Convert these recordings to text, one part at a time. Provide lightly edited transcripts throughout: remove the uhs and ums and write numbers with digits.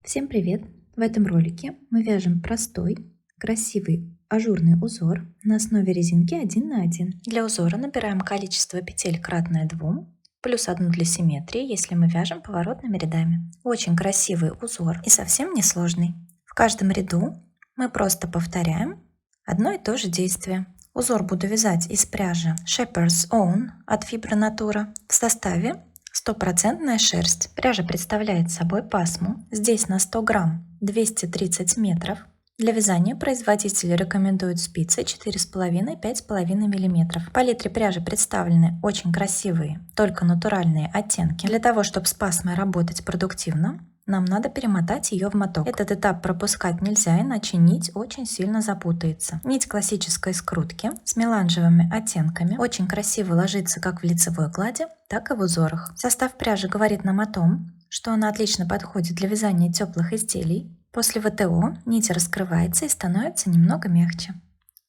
Всем привет! В этом ролике мы вяжем простой, красивый ажурный узор на основе резинки 1 на 1. Для узора набираем количество петель кратное 2, плюс 1 для симметрии, если мы вяжем поворотными рядами. Очень красивый узор и совсем не сложный. В каждом ряду мы просто повторяем одно и то же действие. Узор буду вязать из пряжи Shepherd's Own от Fibra Natura в составе 100% шерсть. Пряжа представляет собой пасму. Здесь на 100 грамм 230 метров. Для вязания производитель рекомендует спицы 4,5-5,5 мм. В палитре пряжи представлены очень красивые, только натуральные оттенки. Для того, чтобы с пасмой работать продуктивно, нам надо перемотать ее в моток. Этот этап пропускать нельзя, иначе нить очень сильно запутается. Нить классической скрутки с меланжевыми оттенками очень красиво ложится как в лицевой глади, так и в узорах. Состав пряжи говорит нам о том, что она отлично подходит для вязания теплых изделий. После ВТО нить раскрывается и становится немного мягче.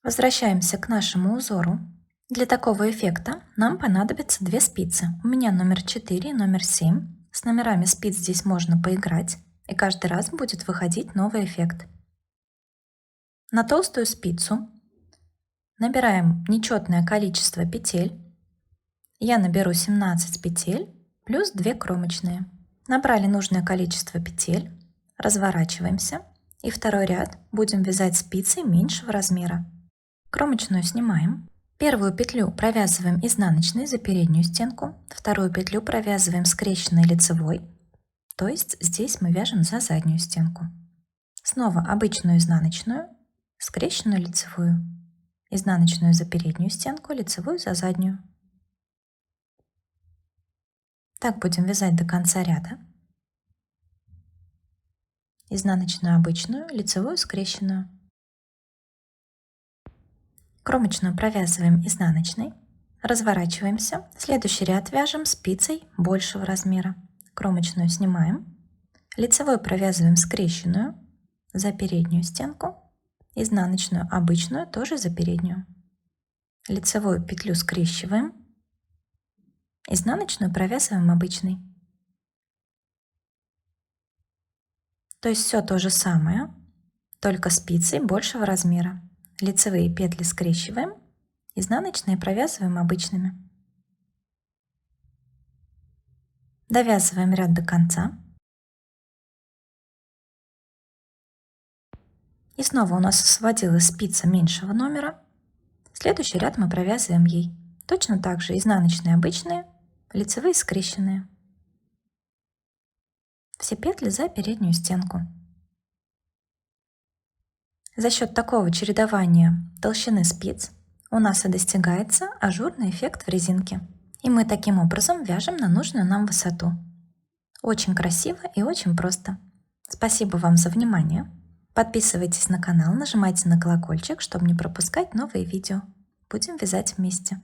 Возвращаемся к нашему узору. Для такого эффекта нам понадобится 2 спицы. У меня номер 4 и номер 7. С номерами спиц здесь можно поиграть, и каждый раз будет выходить новый эффект. На толстую спицу набираем нечетное количество петель. Я наберу 17 петель плюс 2 кромочные. Набрали нужное количество петель, разворачиваемся и второй ряд будем вязать спицей меньшего размера. Кромочную снимаем. Первую петлю провязываем изнаночной за переднюю стенку, вторую петлю провязываем скрещенной лицевой, то есть здесь мы вяжем за заднюю стенку. Снова обычную изнаночную, скрещенную лицевую, изнаночную за переднюю стенку, лицевую за заднюю. Так будем вязать до конца ряда. Изнаночную обычную, лицевую скрещенную. Кромочную провязываем изнаночной, разворачиваемся. Следующий ряд вяжем спицей большего размера. Кромочную снимаем, лицевой провязываем скрещенную за переднюю стенку, изнаночную обычную тоже за переднюю. Лицевую петлю скрещиваем, изнаночную провязываем обычной. То есть все то же самое, только спицей большего размера. Лицевые петли скрещиваем, изнаночные провязываем обычными. Довязываем ряд до конца. И снова у нас освободилась спица меньшего номера. Следующий ряд мы провязываем ей. Точно так же изнаночные обычные, лицевые скрещенные. Все петли за переднюю стенку. За счет такого чередования толщины спиц у нас и достигается ажурный эффект в резинке. И мы таким образом вяжем на нужную нам высоту. Очень красиво и очень просто. Спасибо вам за внимание. Подписывайтесь на канал, нажимайте на колокольчик, чтобы не пропускать новые видео. Будем вязать вместе.